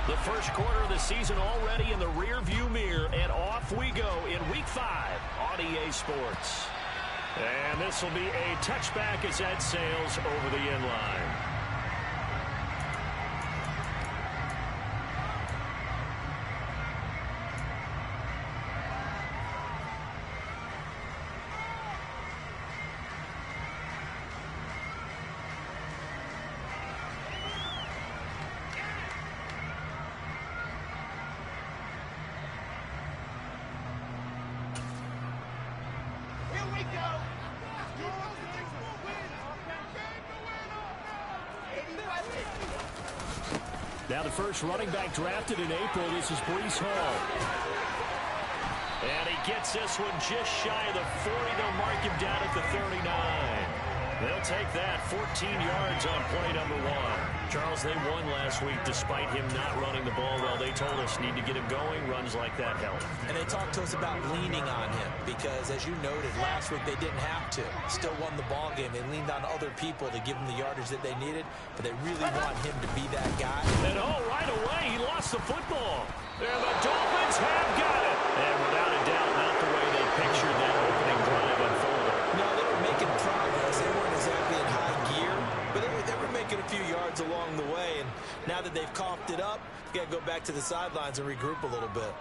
The first quarter of the season already in the rear-view mirror, and off we go in Week 5 on EA Sports. And this will be a touchback as that sails over the end line. Now the first running back drafted in April, this is Breece Hall. And he gets this one just shy of the 40. They'll mark him down at the 39. They'll take that 14 yards on play number 1. Charles, they won last week despite him not running the ball well. They told us need to get him going. Runs like that help. And they talked to us about leaning on him because, as you noted, last week they didn't have to. Still won the ball game. They leaned on other people to give them the yardage that they needed, but they really want him to be that guy. And right away, he lost the football. And the Dolphins have got it. And without a doubt, not the way they pictured that opening drive unfolding. No, they were making progress. They weren't exactly in high gear, but they were making a few yards along the way. And now that they've coughed it up, you got to go back to the sidelines and regroup a little bit.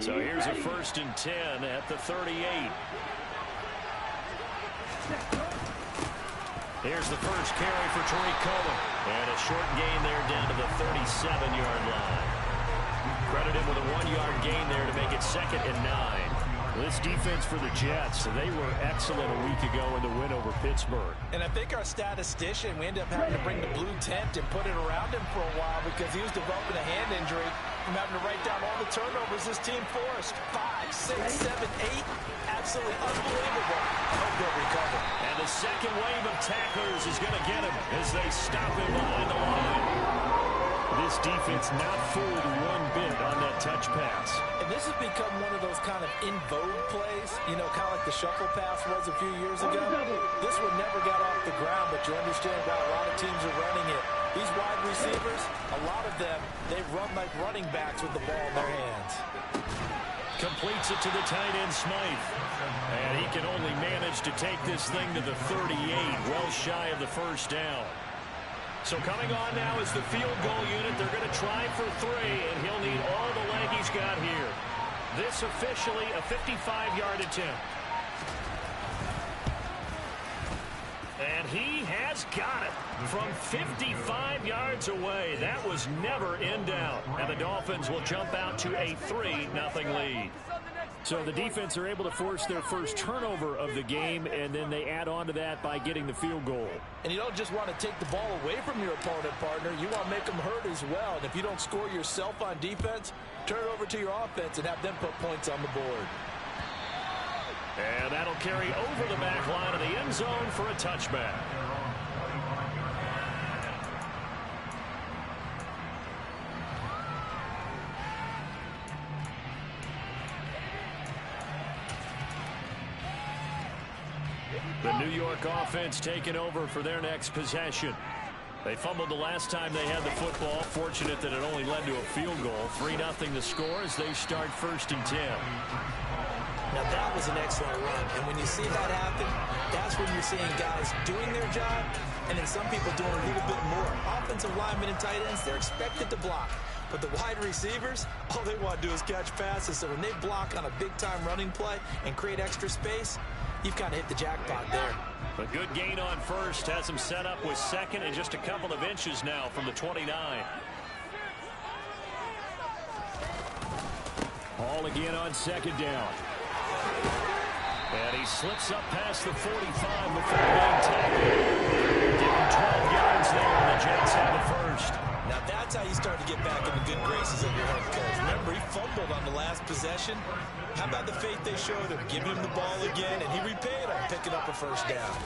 So here's a 1st and 10 at the 38. Here's the first carry for Tariq Cohen. And a short gain there down to the 37-yard line. Credit him with a 1-yard gain there to make it 2nd and 9. This defense for the Jets, they were excellent a week ago in the win over Pittsburgh. And I think our statistician, we ended up having to bring the blue tent and put it around him for a while because he was developing a hand injury from having to write down all the turnovers this team forced. 5, 6, 7, 8. Absolutely unbelievable. I hope they'll recover. And the second wave of tacklers is going to get him as they stop him behind the line. This defense not fooled one bit on that touch pass. And this has become one of those kind of in vogue plays, you know, kind of like the shuffle pass was a few years ago. This one never got off the ground, but you understand why a lot of teams are running it. These wide receivers, a lot of them, they run like running backs with the ball in their hands. Completes it to the tight end, Smythe. And he can only manage to take this thing to the 38, well shy of the first down. So coming on now is the field goal unit. They're going to try for 3, and he'll need all the leg he's got here. This officially a 55-yard attempt. And he has got it from 55 yards away. That was never in doubt. And the Dolphins will jump out to a 3-0 lead. So the defense are able to force their first turnover of the game, and then they add on to that by getting the field goal. And you don't just want to take the ball away from your opponent, partner. You want to make them hurt as well. And if you don't score yourself on defense, turn it over to your offense and have them put points on the board. And that'll carry over the back line of the end zone for a touchback. The New York offense taking over for their next possession. They fumbled the last time they had the football. Fortunate that it only led to a field goal. 3-0 the score as they start 1st and 10. Now that was an excellent run. And when you see that happen, that's when you're seeing guys doing their job and then some people doing a little bit more. Offensive linemen and tight ends, they're expected to block. But the wide receivers, all they want to do is catch passes. So when they block on a big-time running play and create extra space, you've kind of hit the jackpot there. A good gain on 1st. Has him set up with 2nd and just a couple of inches now from the 29. Hall again on 2nd down. And he slips up past the 45 before being tackled. Give him 12 yards there, and the Jets have the 1st. Now that's how you start to get back in the good graces of your head coach. Remember, he fumbled on the last possession. How about the faith they showed him, giving him the ball again, and he repaid him, picking up a 1st down.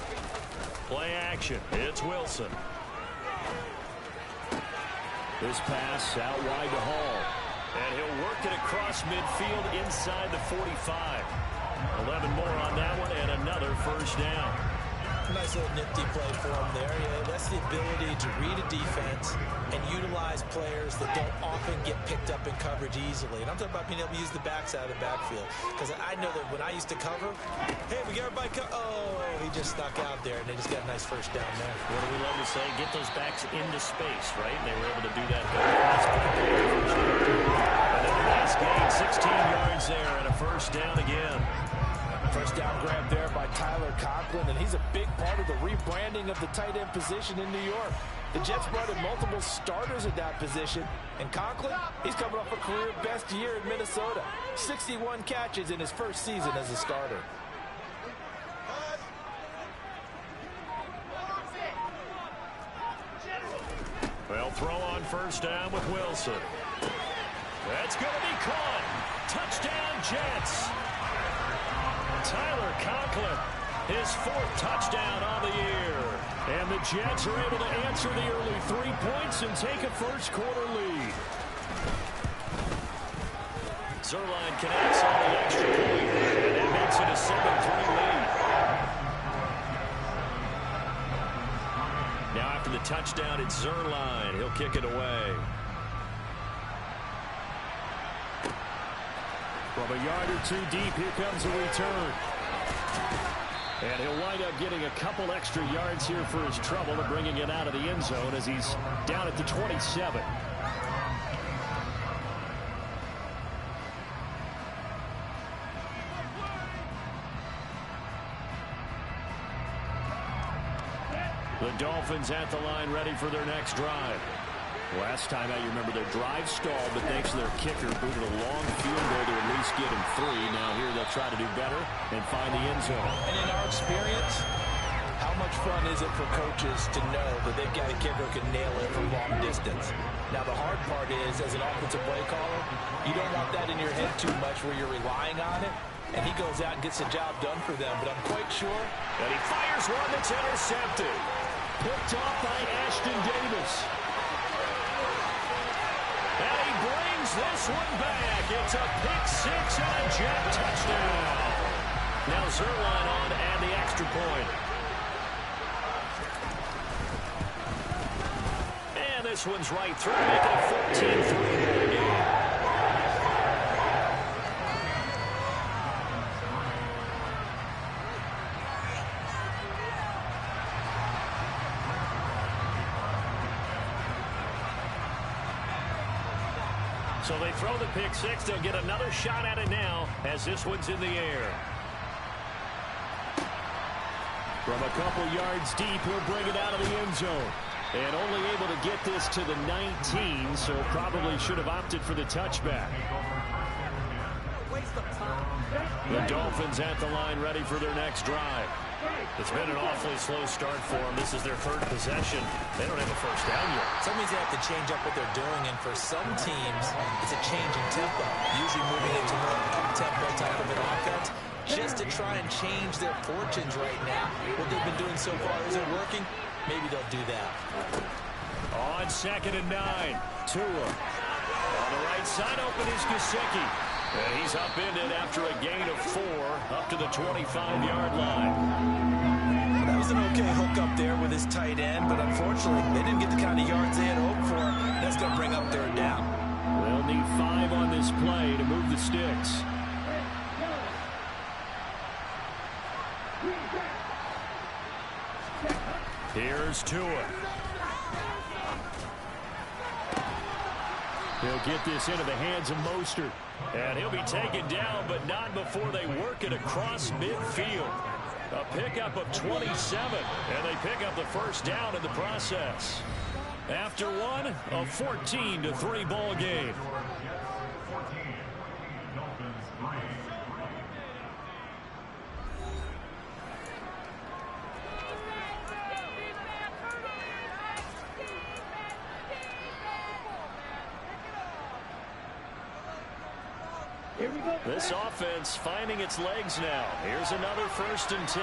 Play action. It's Wilson. This pass out wide to Hall. And he'll work it across midfield inside the 45. 11 more on that one and another first down. Nice little nifty play for him there. Yeah, that's the ability to read a defense and utilize players that don't often get picked up in coverage easily. And I'm talking about being able to use the backside of the backfield. Because I know that when I used to cover, hey, we got everybody oh, he just snuck out there, and they just got a nice first down there. What do we love to say? Get those backs into space, right? And they were able to do that. Another nice gain, 16 yards there, and a first down again. First down grab there by Tyler Conklin, and he's a big part of the rebranding of the tight end position in New York. The Jets brought in multiple starters at that position, and Conklin, he's coming off a career best year in Minnesota. 61 catches in his first season as a starter. Well, throw on first down with Wilson. That's going to be caught. Touchdown, Jets. Tyler Conklin, his 4th touchdown on the year. And the Jets are able to answer the early 3 points and take a first-quarter lead. Zerline connects on the extra point, and that makes it a 7-3 lead. Now after the touchdown, it's Zerline. He'll kick it away. From a yard or 2 deep, here comes a return. And he'll wind up getting a couple extra yards here for his trouble and bringing it out of the end zone as he's down at the 27. The Dolphins at the line ready for their next drive. Last time out, you remember their drive stalled, but thanks to their kicker, booted a long field goal to at least get him 3. Now here they'll try to do better and find the end zone. And in our experience, how much fun is it for coaches to know that they've got a kicker who can nail it from long distance? Now the hard part is, as an offensive play caller, you don't want that in your head too much where you're relying on it. And he goes out and gets the job done for them. But I'm quite sure that he fires one that's intercepted. Picked off by Ashton Davis. And he brings this one back. It's a pick 6 and a Jet touchdown. Now Zerline on and the extra point. And this one's right through, making a 14-3 game. So they throw the pick 6. They'll get another shot at it now as this one's in the air. From a couple yards deep, he'll bring it out of the end zone. And only able to get this to the 19, so probably should have opted for the touchback. The Dolphins at the line ready for their next drive. It's been an awfully slow start for them. This is their 3rd possession. They don't have a first down yet. Some means they have to change up what they're doing, and for some teams, it's a change in tempo, usually moving into more up-tempo type of an offense, just to try and change their fortunes right now. What they've been doing so far isn't working. Maybe they'll do that. On 2nd and 9, Tua. On the right side, open is Gesicki. And he's upended after a gain of 4 up to the 25-yard line. Well, that was an okay hook up there with his tight end, but unfortunately, they didn't get the kind of yards they had hoped for. That's going to bring up 3rd down. They'll need 5 on this play to move the sticks. Here's Tua. He'll get this into the hands of Mostert. And he'll be taken down, but not before they work it across midfield. A pickup of 27, and they pick up the first down in the process. After one, a 14-3 ball game. This offense finding its legs now. Here's another 1st and 10.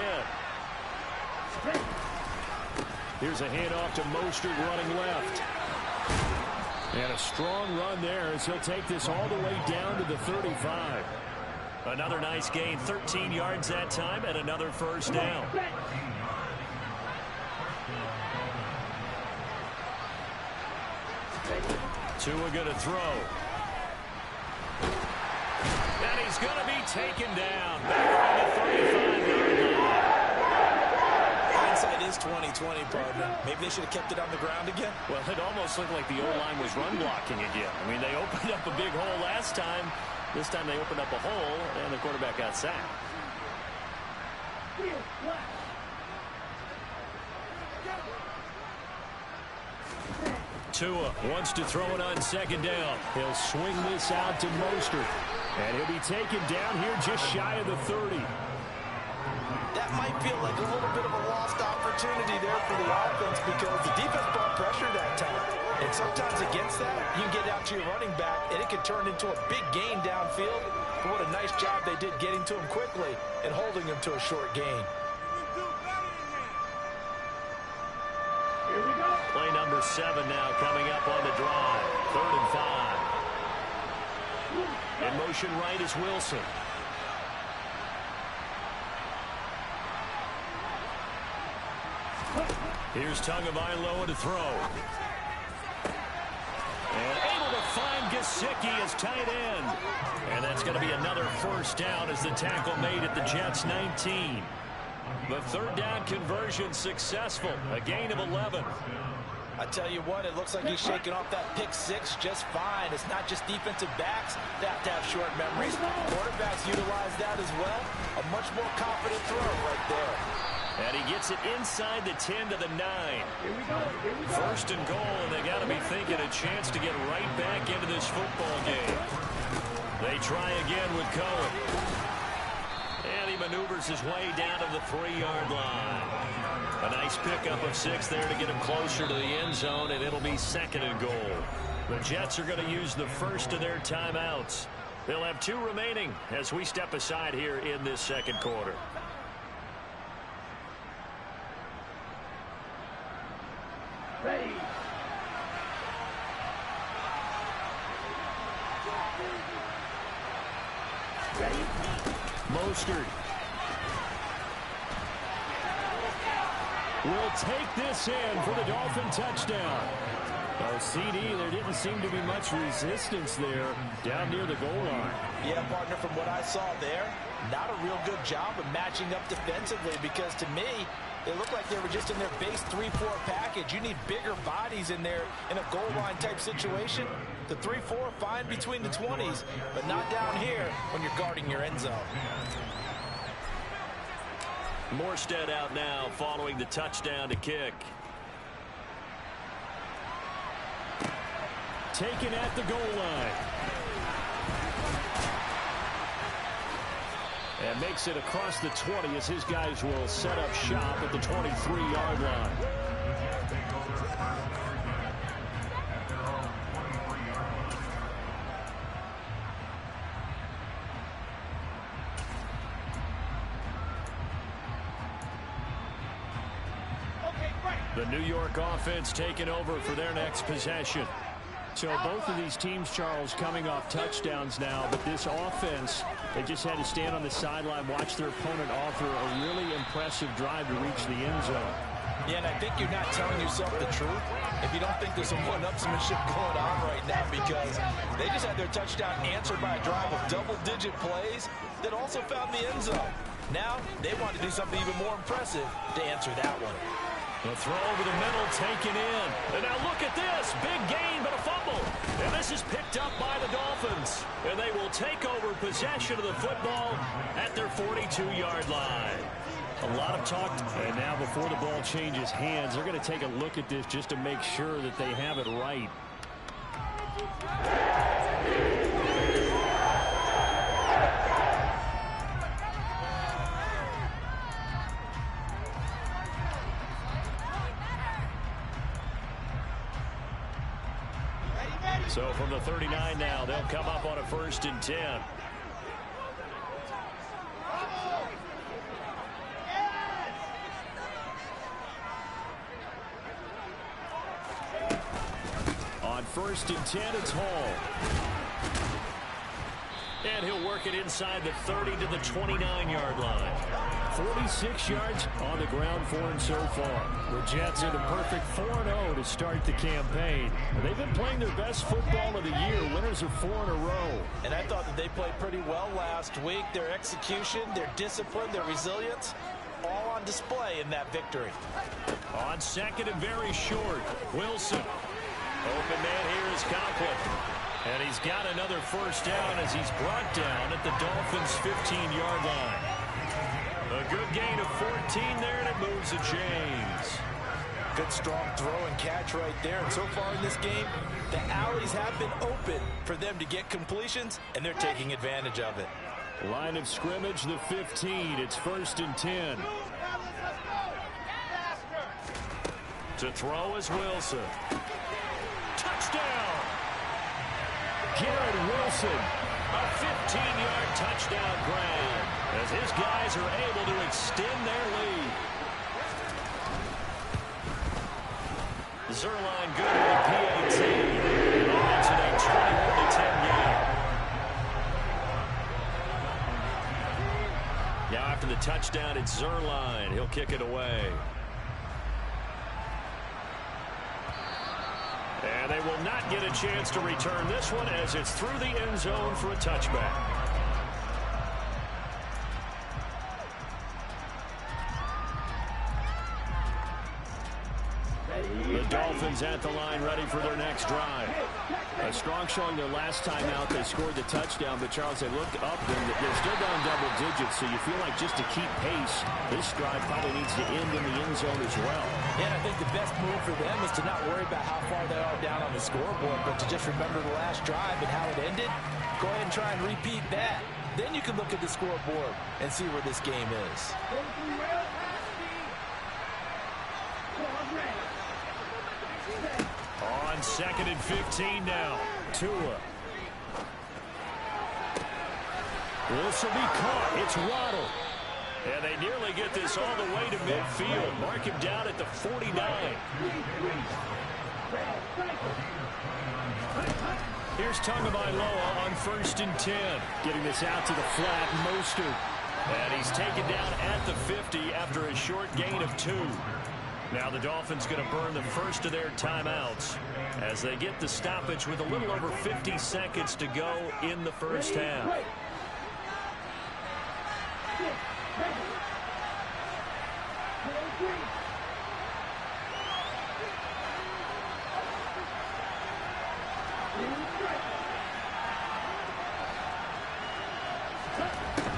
Here's a handoff to Mostert running left. And a strong run there as he'll take this all the way down to the 35. Another nice gain, 13 yards that time, and another first down. Tua going to throw. And he's going to be taken down. Back on the 35-yard line. Hindsight is 20/20, partner. Maybe they should have kept it on the ground again. Well, it almost looked like the O-line was run blocking again. I mean, they opened up a big hole last time. This time they opened up a hole, and the quarterback got sacked. Tua wants to throw it on second down. He'll swing this out to Mostert. And he'll be taken down here just shy of the 30. That might feel like a little bit of a lost opportunity there for the offense because the defense brought pressure that time. And sometimes against that, you can get out to your running back, and it can turn into a big gain downfield. But what a nice job they did getting to him quickly and holding him to a short gain. Play number 7 now coming up on the drive. 3rd and 5. In motion right is Wilson. Here's Tagovailoa to throw. And able to find Gesicki as tight end. And that's going to be another first down as the tackle made at the Jets' 19. The 3rd down conversion successful. A gain of 11. I tell you what, it looks like he's shaking off that pick 6 just fine. It's not just defensive backs that have to have short memories. Quarterbacks utilize that as well. A much more confident throw right there. And he gets it inside the 10 to the 9. 1st and goal, and they got to be thinking a chance to get right back into this football game. They try again with Cohen. And he maneuvers his way down to the 3-yard line. A nice pickup of 6 there to get him closer to the end zone, and it'll be 2nd and goal. The Jets are going to use the first of their timeouts. They'll have 2 remaining as we step aside here in this 2nd quarter. Ready. Ready. Mostert will take this in for the Dolphin touchdown. Oh, CD, there didn't seem to be much resistance there down near the goal line. Yeah, partner, from what I saw there, not a real good job of matching up defensively because to me, it looked like they were just in their base 3-4 package. You need bigger bodies in there in a goal line type situation. The 3-4, fine between the 20s, but not down here when you're guarding your end zone. Morstead out now following the touchdown to kick. Taken at the goal line. And makes it across the 20 as his guys will set up shop at the 23-yard line. The New York offense taking over for their next possession. So both of these teams, Charles, coming off touchdowns now, but this offense, they just had to stand on the sideline, watch their opponent offer a really impressive drive to reach the end zone. Yeah, and I think you're not telling yourself the truth if you don't think there's some one-upsmanship going on right now because they just had their touchdown answered by a drive of double-digit plays that also found the end zone. Now, they want to do something even more impressive to answer that one. The throw over the middle taken in. And now look at this. Big gain, but a fumble. And this is picked up by the Dolphins. And they will take over possession of the football at their 42-yard line. A lot of talk. And now before the ball changes hands, they're going to take a look at this just to make sure that they have it right. So from the 39 now, they'll come up on a 1st and 10. On 1st and 10, it's Hall. And he'll work it inside the 30 to the 29-yard line. 46 yards on the ground for him so far. The Jets are the perfect 4-0 to start the campaign. They've been playing their best football of the year. Winners of 4 in a row. And I thought that they played pretty well last week. Their execution, their discipline, their resilience, all on display in that victory. On second and very short, Wilson. Open man here is Conklin. And he's got another first down as he's brought down at the Dolphins' 15-yard line. A good gain of 14 there, and it moves the chains. Good strong throw and catch right there. And so far in this game, the alleys have been open for them to get completions, and they're taking advantage of it. Line of scrimmage, the 15. It's 1st and 10. To throw is Wilson. Touchdown! Garrett Wilson. A 15-yard touchdown grab as his guys are able to extend their lead. Zerline good with PAT. And it's a 21-10 game. Now after the touchdown, it's Zerline. He'll kick it away. And they will not get a chance to return this one as it's through the end zone for a touchback. The Dolphins at the line ready for their next drive. A strong showing their last time out. They scored the touchdown, but Charles, they looked up and they're still down double digits, so you feel like just to keep pace, this drive probably needs to end in the end zone as well. Yeah, I think the best move for them is to not worry about how far they are down on the scoreboard, but to just remember the last drive and how it ended. Go ahead and try and repeat that. Then you can look at the scoreboard and see where this game is. On second and 15 now. Tua. This will be caught. It's Waddle. And they nearly get this all the way to midfield. Mark him down at the 49. Here's Tagovailoa on 1st and 10. Getting this out to the flat. Mostert. And he's taken down at the 50 after a short gain of 2. Now the Dolphins going to burn the first of their timeouts as they get the stoppage with a little over 50 seconds to go in the first half.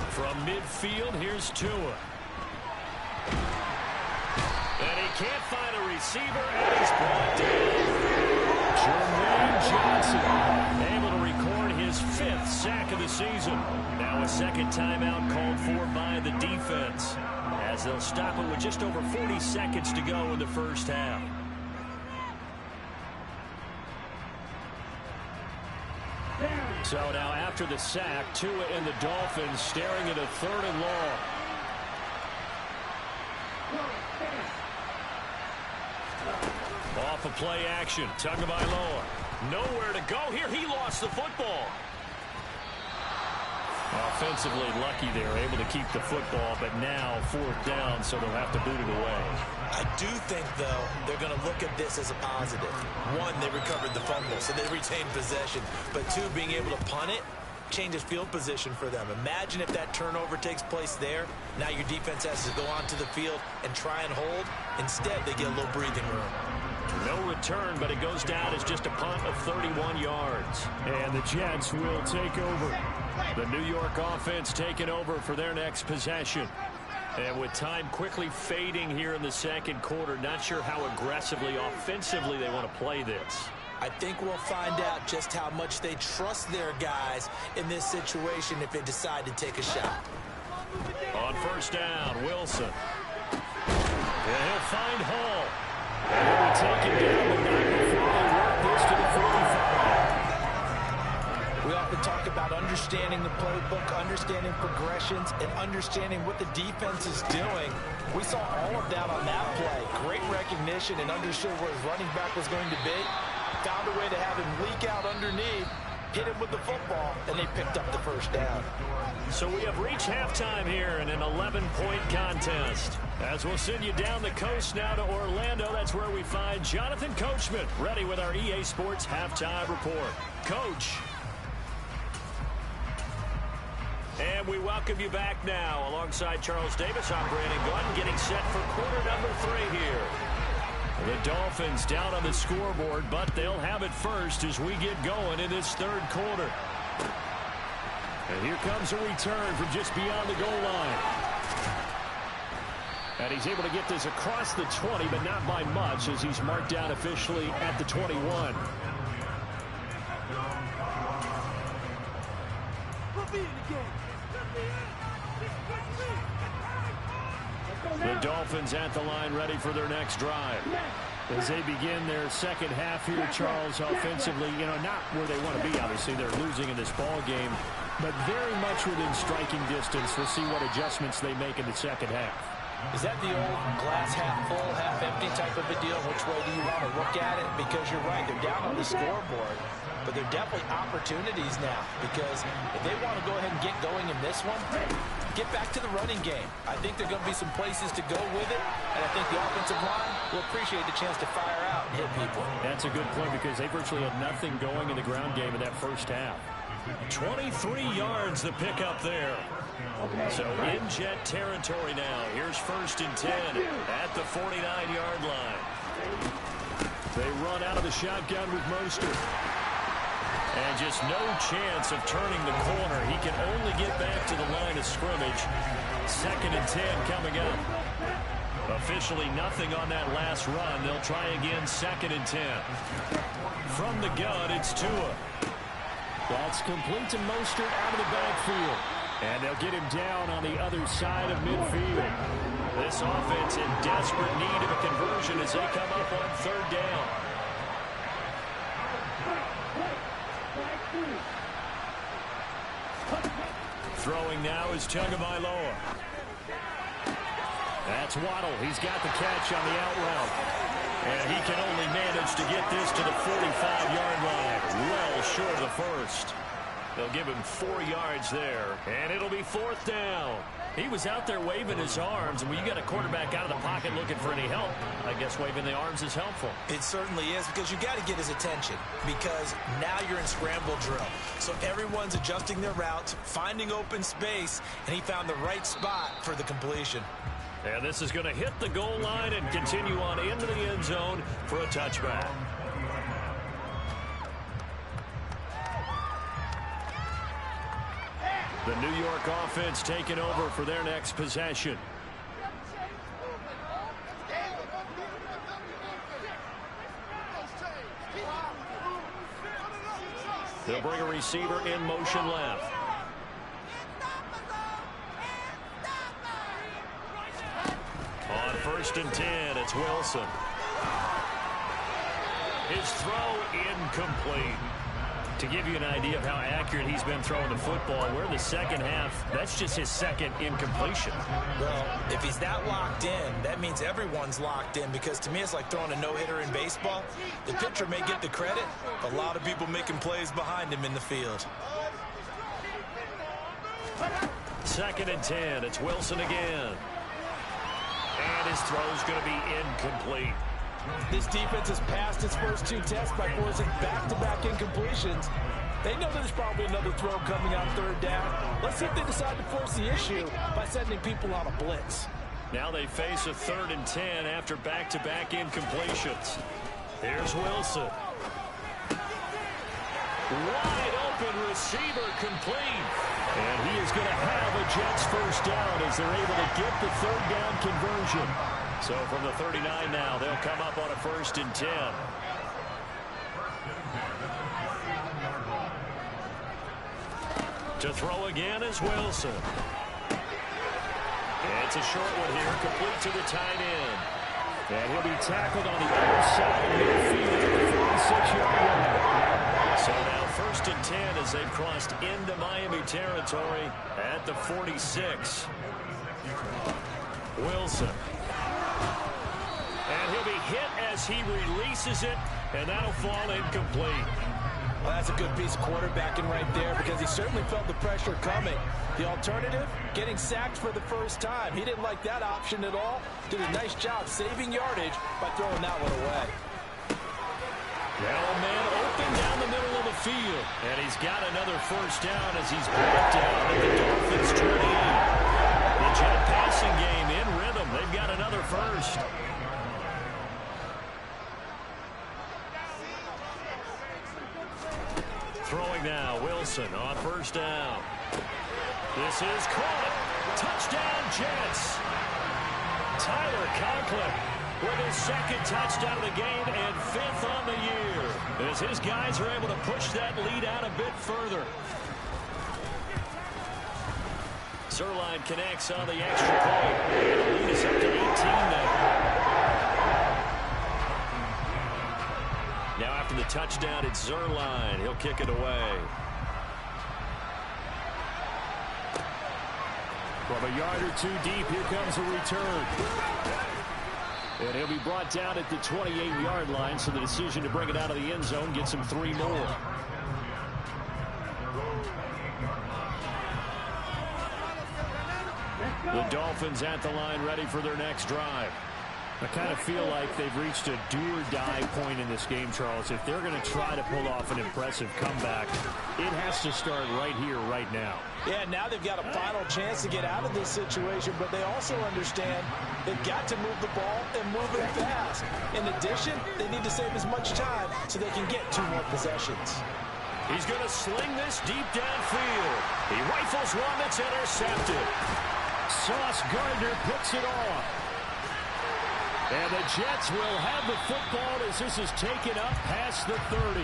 From midfield, here's Tua. And he can't find a receiver, and he's brought down. Jermaine Johnson able to record his 5th sack of the season. Now a second timeout called for by the defense as they'll stop it with just over 40 seconds to go in the first half. So now after the sack, Tua and the Dolphins staring at a 3rd and long. Off of play action, Tagovailoa. Nowhere to go here. He lost the football. Offensively lucky they're able to keep the football, but now 4th down, so they'll have to boot it away. I do think, though, they're going to look at this as a positive. 1, they recovered the fumble, so they retained possession. But 2, being able to punt it changes field position for them. Imagine if that turnover takes place there. Now your defense has to go onto the field and try and hold. Instead, they get a little breathing room. No return, but it goes down as just a punt of 31 yards. And the Jets will take over. The New York offense taking over for their next possession. And with time quickly fading here in the second quarter, not sure how aggressively, offensively they want to play this. I think we'll find out just how much they trust their guys in this situation if they decide to take a shot. On 1st down, Wilson. And he'll find Hall. And he'll be taken down, but not before they work this to the 45. We often talk about understanding the playbook, understanding progressions, and understanding what the defense is doing. We saw all of that on that play. Great recognition and understood where his running back was going to be. Found a way to have him leak out underneath hit him with the football, and they picked up the first down. So we have reached halftime here in an 11-point contest. As we'll send you down the coast now to Orlando, that's where we find Jonathan Coachman, ready with our EA Sports halftime report. Coach. And we welcome you back now. Alongside Charles Davis, I'm Brandon Gordon, getting set for quarter number 3 here. The Dolphins down on the scoreboard, but they'll have it first as we get going in this third quarter. And here comes a return from just beyond the goal line. And he's able to get this across the 20, but not by much, as he's marked down officially at the 21. The Dolphins at the line, ready for their next drive. As they begin their second half here, Charles, offensively, not where they want to be, obviously. They're losing in this ball game, but very much within striking distance. We'll see what adjustments they make in the second half. Is that the old glass half full, half empty type of a deal? Which way do you want to look at it? Because you're right, they're down on the scoreboard, but they're definitely opportunities now, because if they want to go ahead and get going in this one, get back to the running game. I think there are going to be some places to go with it, and I think the offensive line will appreciate the chance to fire out and hit people. That's a good point, because they virtually had nothing going in the ground game in that first half. 23 yards the pickup there. So in jet territory now. Here's 1st and 10 at the 49-yard line. They run out of the shotgun with Mostert. And just no chance of turning the corner. He can only get back to the line of scrimmage. 2nd and 10 coming up. Officially nothing on that last run. They'll try again 2nd and 10. From the gun, it's Tua. That's complete to Mostert out of the backfield. And they'll get him down on the other side of midfield. This offense in desperate need of a conversion as they come up on 3rd down. Throwing now is Tagovailoa. That's Waddle. He's got the catch on the out route. And he can only manage to get this to the 45-yard line. Well short of the first. They'll give him 4 yards there. And it'll be 4th down. He was out there waving his arms. And when you got a quarterback out of the pocket looking for any help, I guess waving the arms is helpful. It certainly is, because you got to get his attention, because now you're in scramble drill. So everyone's adjusting their routes, finding open space, and he found the right spot for the completion. And this is going to hit the goal line and continue on into the end zone for a touchback. The New York offense taking over for their next possession. They'll bring a receiver in motion left. On 1st and 10, it's Wilson. His throw incomplete. To give you an idea of how accurate he's been throwing the football, we're in the second half. That's just his 2nd incompletion. Well, if he's that locked in, that means everyone's locked in, because to me it's like throwing a no-hitter in baseball. The pitcher may get the credit, but a lot of people making plays behind him in the field. 2nd and 10, it's Wilson again. And his throw's going to be incomplete. This defense has passed its first 2 tests by forcing back-to-back incompletions. They know there's probably another throw coming on 3rd down. Let's see if they decide to force the issue by sending people on a blitz. Now they face a 3rd and 10 after back-to-back incompletions. Here's Wilson. Wide open receiver complete. And he is going to have a Jets first down as they're able to get the 3rd down conversion. So from the 39 now, they'll come up on a 1st and 10. To throw again is Wilson. It's a short one here, complete to the tight end. And he'll be tackled on the other side of midfield at the 46-yard line. So now 1st and 10 as they've crossed into Miami territory at the 46. Wilson. And he'll be hit as he releases it, and that'll fall incomplete. Well, that's a good piece of quarterbacking right there because he certainly felt the pressure coming. The alternative, getting sacked for the first time. He didn't like that option at all. Did a nice job saving yardage by throwing that one away. Now a man open down the middle of the field. And he's got another first down as he's brought down at the Dolphins' 28. The Jet passing game in rhythm. They've got another first. Throwing now, Wilson on first down. This is caught. Touchdown, Jets. Tyler Conklin with his second touchdown of the game and 5th on the year. As his guys are able to push that lead out a bit further. Zerline connects on the extra point. And the lead is up to 18 now. Now after the touchdown, it's Zerline. He'll kick it away. From a yard or two deep, here comes a return. And he'll be brought down at the 28-yard line, so the decision to bring it out of the end zone gets him 3 more. The Dolphins at the line ready for their next drive. I kind of feel like they've reached a do-or-die point in this game, Charles. If they're going to try to pull off an impressive comeback, it has to start right here, right now. Yeah, now they've got a final chance to get out of this situation, but they also understand they've got to move the ball and move it fast. In addition, they need to save as much time so they can get 2 more possessions. He's going to sling this deep downfield. He rifles one that's intercepted. Sauce Gardner picks it off. And the Jets will have the football as this is taken up past the 30.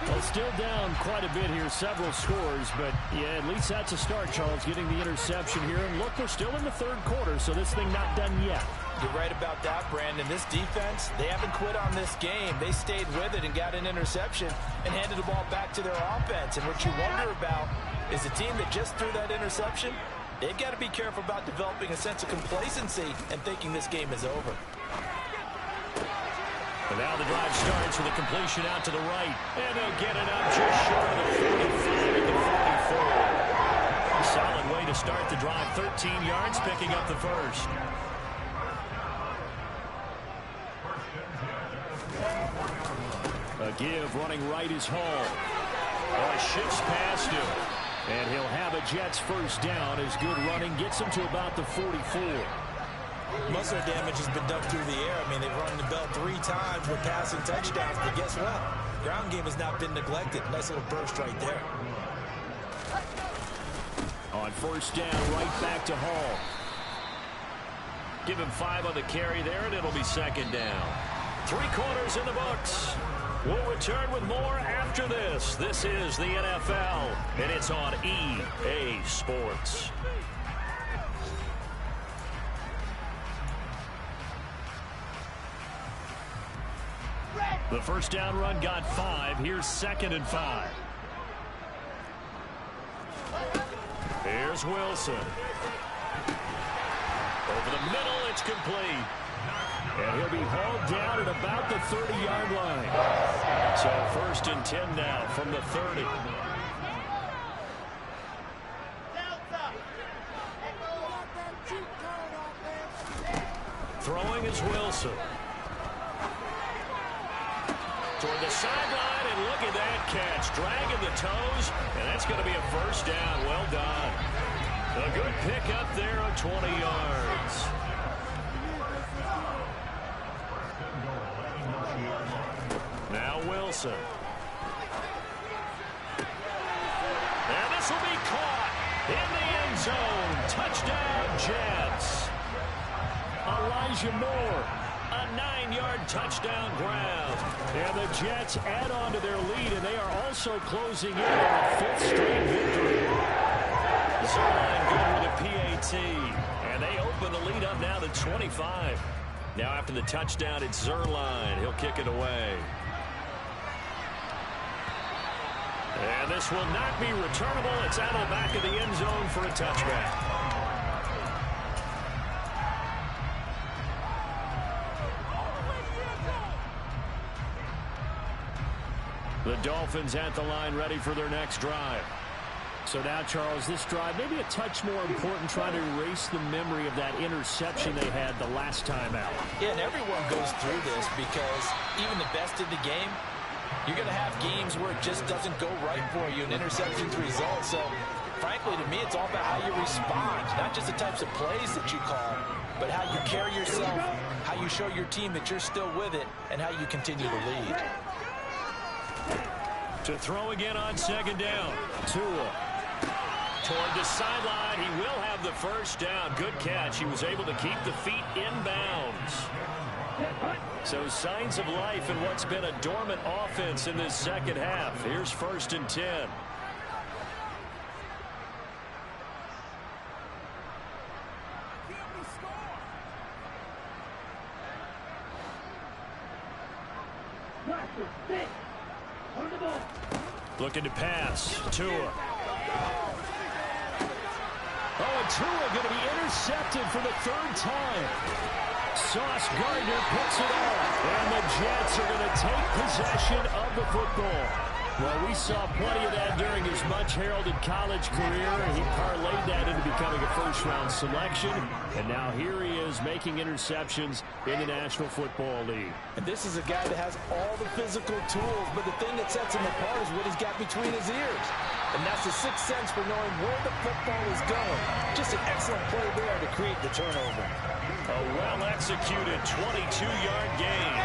Well, still down quite a bit here, several scores, but yeah, at least that's a start, Charles, getting the interception here. And look, we're still in the 3rd quarter, so this thing not done yet. You're right about that, Brandon. This defense, they haven't quit on this game. They stayed with it and got an interception and handed the ball back to their offense. And what you wonder about is the team that just threw that interception, they've got to be careful about developing a sense of complacency and thinking this game is over. And now the drive starts with a completion out to the right. And they'll get it up just short of the 45 at the 44. Solid way to start the drive. 13 yards, picking up the first. A give running right is Hall. Shifts past him. And he'll have a Jets first down as good running gets him to about the 44. Muscle damage has been done through the air. I mean, they've run the bell 3 times with passing touchdowns, but guess what? Ground game has not been neglected. Nice little burst right there. On first down, right back to Hall. Give him 5 on the carry there, and it'll be second down. 3 quarters in the books. We'll return with more after this. This is the NFL, and it's on EA Sports. The first down run got 5. Here's 2nd and 5. Here's Wilson. Over the middle, it's complete. And he'll be hauled down at about the 30-yard line. So 1st and 10 now from the 30. Throwing is Wilson. Toward the sideline, and look at that catch. Dragging the toes, and that's going to be a first down. Well done. A good pick up there of 20 yards. Now Wilson. And this will be caught in the end zone. Touchdown, Jets. Elijah Moore. A 9-yard touchdown grab. And the Jets add on to their lead, and they are also closing in on a 5th straight victory. Zerline good with a PAT. And they open the lead up now to 25. Now after the touchdown, it's Zerline. He'll kick it away. And this will not be returnable. It's out of the back of the end zone for a touchback. The Dolphins at the line ready for their next drive. So now, Charles, this drive maybe a touch more important, trying to erase the memory of that interception they had the last time out. Yeah, and everyone goes through this because even the best in the game, you're going to have games where it just doesn't go right for you, and interceptions result. So, frankly, to me, it's all about how you respond, not just the types of plays that you call, but how you carry yourself, how you show your team that you're still with it, and how you continue to lead. To throw again on second down. Tua. Toward the sideline, he will have the first down. Good catch. He was able to keep the feet in bounds. So signs of life in what's been a dormant offense in this second half. Here's 1st and 10. Looking to pass. Tua. Oh, and Tua going to be intercepted for the 3rd time. Sauce Gardner picks it off. And the Jets are going to take possession of the football. Well, we saw plenty of that during his much-heralded college career. He parlayed that into becoming a first-round selection. And now here he is making interceptions in the National Football League. And this is a guy that has all the physical tools, but the thing that sets him apart is what he's got between his ears. And that's the sixth sense for knowing where the football is going. Just an excellent play there to create the turnover. A well-executed 22-yard gain.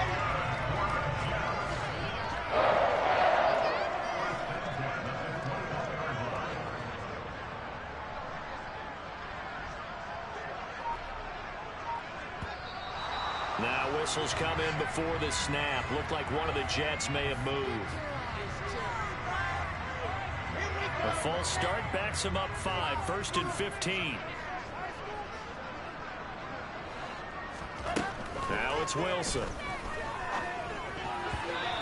Now whistles come in before the snap. Looked like one of the Jets may have moved. A false start backs him up 5. 1st and 15. Now it's Wilson.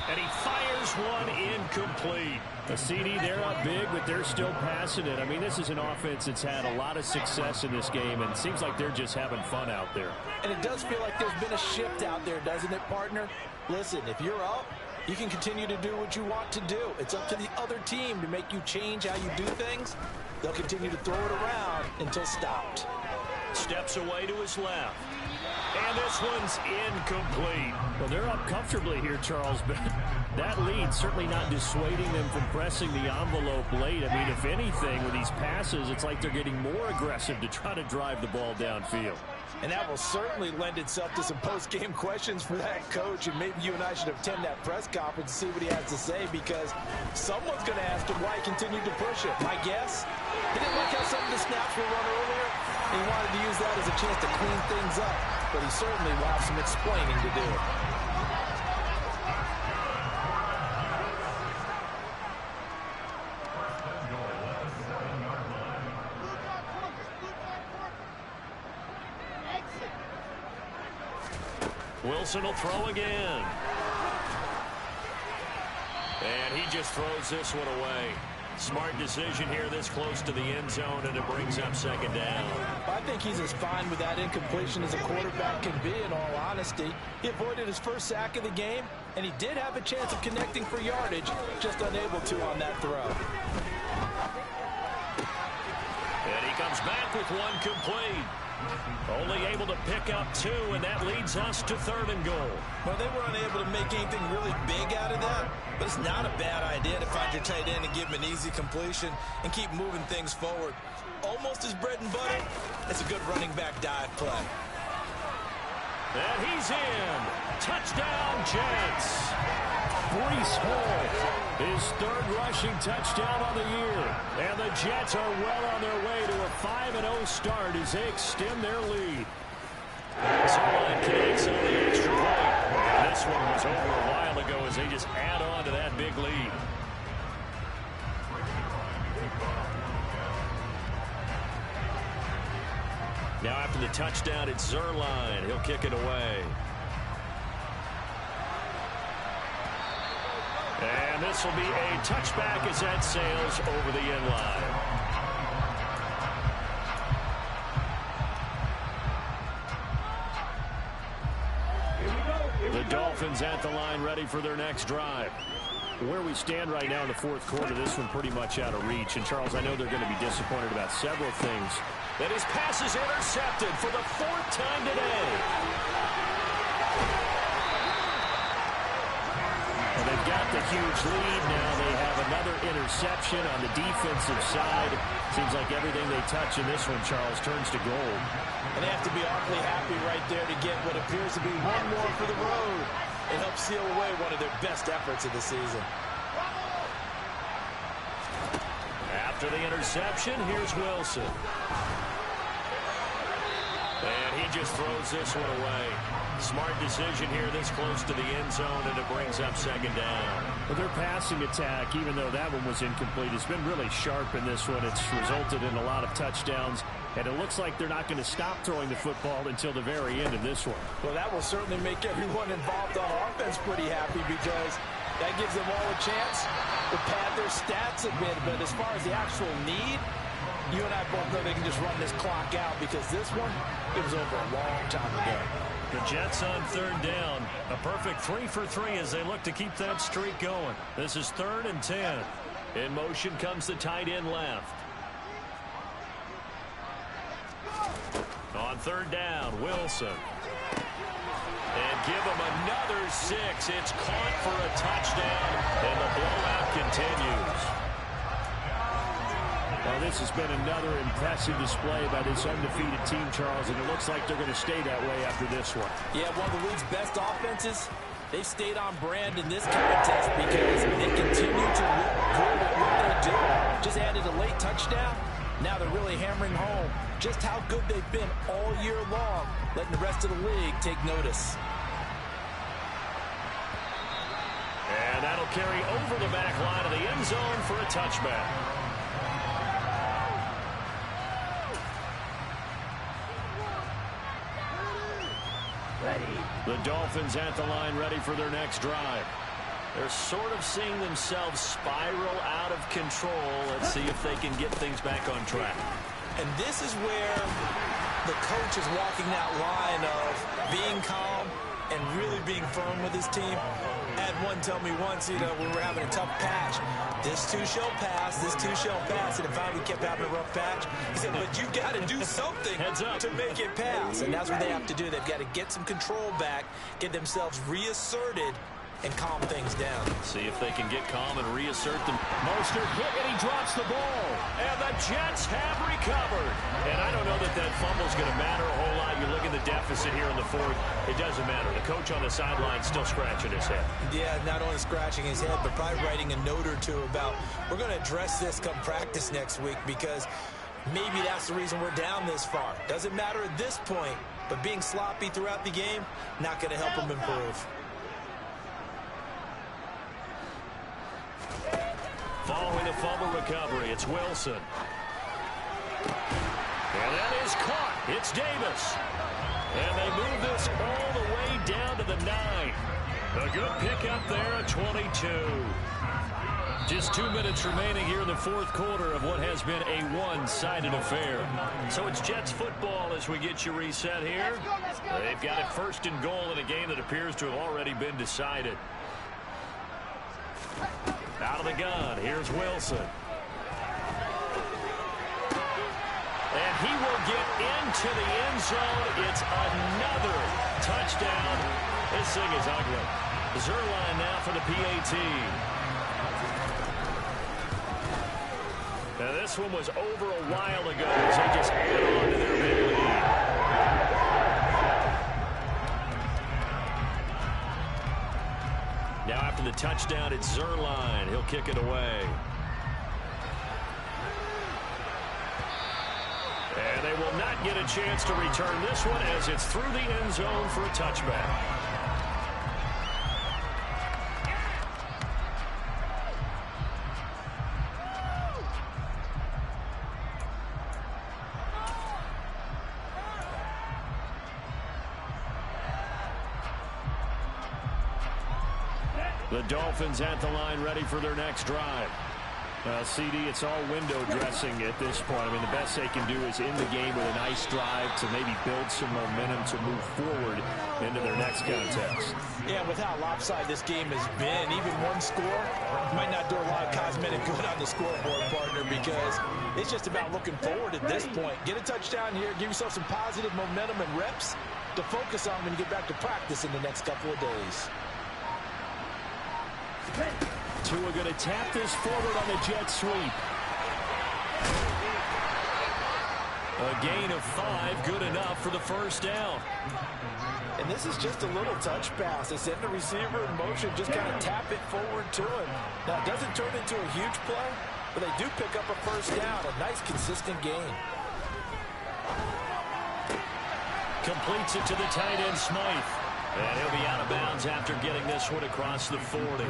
And he fires one incomplete. A CD, they're up big, but they're still passing it. I mean, this is an offense that's had a lot of success in this game, and it seems like they're just having fun out there. And it does feel like there's been a shift out there, doesn't it, partner? Listen, if you're up, you can continue to do what you want to do. It's up to the other team to make you change how you do things. They'll continue to throw it around until stopped. Steps away to his left. And this one's incomplete. Well, they're up comfortably here, Charles, but that lead certainly not dissuading them from pressing the envelope late. I mean, if anything, with these passes, it's like they're getting more aggressive to try to drive the ball downfield. And that will certainly lend itself to some post-game questions for that coach, and maybe you and I should attend that press conference and see what he has to say, because someone's going to ask him why he continued to push it. My guess, he didn't like how some of the snaps were run earlier, and he wanted to use that as a chance to clean things up, but he certainly will have some explaining to do. Wilson will throw again. And he just throws this one away. Smart decision here this close to the end zone, and it brings up 2nd down. I think he's as fine with that incompletion as a quarterback can be, in all honesty. He avoided his first sack of the game, and he did have a chance of connecting for yardage, just unable to on that throw. And he comes back with one complete. Only able to pick up 2, and that leads us to 3rd and goal. Well, they were unable to make anything really big out of that, but it's not a bad idea to find your tight end and give him an easy completion and keep moving things forward. Almost his bread and butter. It's a good running back dive play. And he's in. Touchdown, Jets. Breece Hall, his 3rd rushing touchdown on the year. And the Jets are well on their way to a 5-0 start as they extend their lead. Zerline connects on the extra point. This one was over a while ago as they just add on to that big lead. Now after the touchdown, it's Zerline. He'll kick it away. And this will be a touchback as that sails over the end line. The Dolphins at the line ready for their next drive. Where we stand right now in the fourth quarter, this one pretty much out of reach. And, Charles, I know they're going to be disappointed about several things. That his pass is intercepted for the fourth time today. And they've got the huge lead now. They have another interception on the defensive side. Seems like everything they touch in this one, Charles, turns to gold. And they have to be awfully happy right there to get what appears to be one more for the road. It helps seal away one of their best efforts of the season. After the interception, here's Wilson. And he just throws this one away. Smart decision here this close to the end zone, and it brings up second down. But their passing attack, even though that one was incomplete, has been really sharp in this one. It's resulted in a lot of touchdowns, and it looks like they're not going to stop throwing the football until the very end of this one. Well, that will certainly make everyone involved on offense pretty happy, because that gives them all a chance to pad their stats a bit. But as far as the actual need, you and I both know they can just run this clock out, because this one, it was over a long time ago. The Jets on third down. A perfect 3 for 3 as they look to keep that streak going. This is 3rd and 10. In motion comes the tight end left. On third down, Wilson. And give him another 6. It's caught for a touchdown, and the blowout continues. Well, this has been another impressive display by this undefeated team, Charles, and it looks like they're going to stay that way after this one. Yeah, one of the league's best offenses. They've stayed on brand in this contest because they continue to look good at what they do. Just added a late touchdown. Now they're really hammering home just how good they've been all year long, letting the rest of the league take notice. And that'll carry over the back line of the end zone for a touchback. The Dolphins at the line, ready for their next drive. They're sort of seeing themselves spiral out of control. Let's see if they can get things back on track. And this is where the coach is walking that line of being calm and really being firm with his team. I had one tell me once, when we were having a tough patch, this too shall pass, this too shall pass. And if I kept having a rough patch, he said, but you got to do something to make it pass. And that's what they have to do. They've got to get some control back, get themselves reasserted, and calm things down. See if they can get calm and reassert them. Mostert hit, and he drops the ball. And the Jets have recovered. And I don't know that that fumble's going to matter a whole lot. You look at the deficit here in the fourth. It doesn't matter. The coach on the sideline still scratching his head. Yeah, not only scratching his head, but probably writing a note or two about, we're going to address this come practice next week, because maybe that's the reason we're down this far. Doesn't matter at this point, but being sloppy throughout the game, not going to help them improve. Following the fumble recovery, it's Wilson. And that is caught. It's Davis. And they move this all the way down to the 9. A good pickup there at 22. Just 2 minutes remaining here in the fourth quarter of what has been a one-sided affair. So it's Jets football as we get you reset here. They've got it 1st and goal in a game that appears to have already been decided. Out of the gun, here's Wilson. And he will get into the end zone. It's another touchdown. This thing is ugly. Zerline now for the PAT. Now this one was over a while ago as they just add on to their big lead. Now after the touchdown, it's Zerline. He'll kick it away. And they will not get a chance to return this one as it's through the end zone for a touchback. The Dolphins at the line, ready for their next drive. Well, CD, it's all window dressing at this point. I mean, the best they can do is in the game with a nice drive to maybe build some momentum to move forward into their next contest. Yeah, with how lopsided this game has been, even one score might not do a lot of cosmetic good on the scoreboard, partner, because it's just about looking forward at this point. Get a touchdown here, give yourself some positive momentum and reps to focus on when you get back to practice in the next couple of days. Tua going to tap this forward on the jet sweep. A gain of 5, good enough for the first down. And this is just a little touch pass. They send the receiver in motion, just kind of tap it forward to him. Now, it doesn't turn into a huge play, but they do pick up a first down. A nice, consistent gain. Completes it to the tight end, Smythe. And he'll be out of bounds after getting this one across the 40.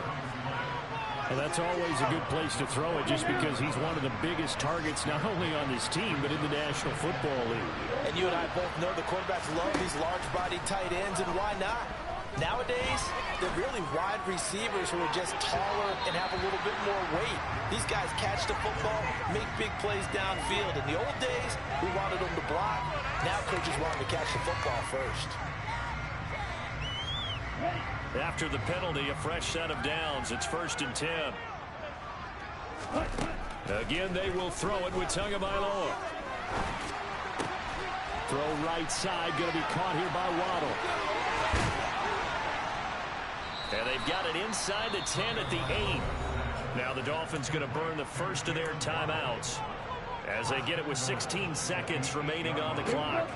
Well, that's always a good place to throw it just because he's one of the biggest targets not only on this team but in the National Football League. And you and I both know the quarterbacks love these large-bodied tight ends, and why not? Nowadays, they're really wide receivers who are just taller and have a little bit more weight. These guys catch the football, make big plays downfield. In the old days, we wanted them to block. Now coaches want them to catch the football first. After the penalty, a fresh set of downs. It's 1st and 10. Again, they will throw it with Tagovailoa. Throw right side, going to be caught here by Waddle. And they've got it inside the 10 at the 8. Now the Dolphins going to burn the first of their timeouts as they get it with 16 seconds remaining on the clock.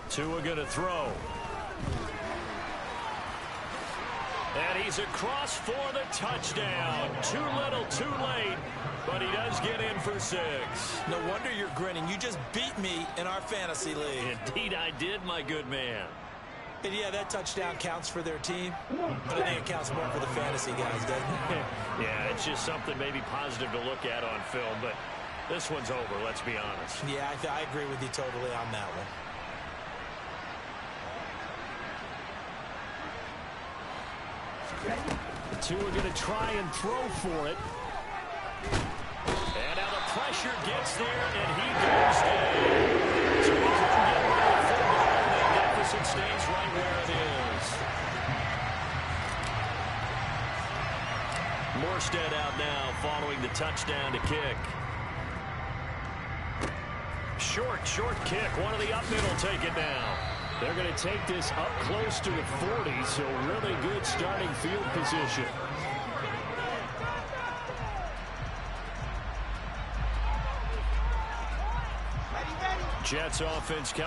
Tua going to throw. And he's across for the touchdown. Too little, too late, but he does get in for 6. No wonder you're grinning. You just beat me in our fantasy league. Indeed I did, my good man. And yeah, that touchdown counts for their team, but I think it counts more for the fantasy guys, doesn't it? Yeah, it's just something maybe positive to look at on film, but this one's over, let's be honest. Yeah, I agree with you totally on that one. Tua going to try and throw for it. And now the pressure gets there, and he goes down. So he couldn't get rid of the football, and the deficit stays right where it is. Morstead out now following the touchdown to kick. Short kick. One of the up middle take it down. They're going to take this up close to the 40, so really good starting field position. Jets offense coming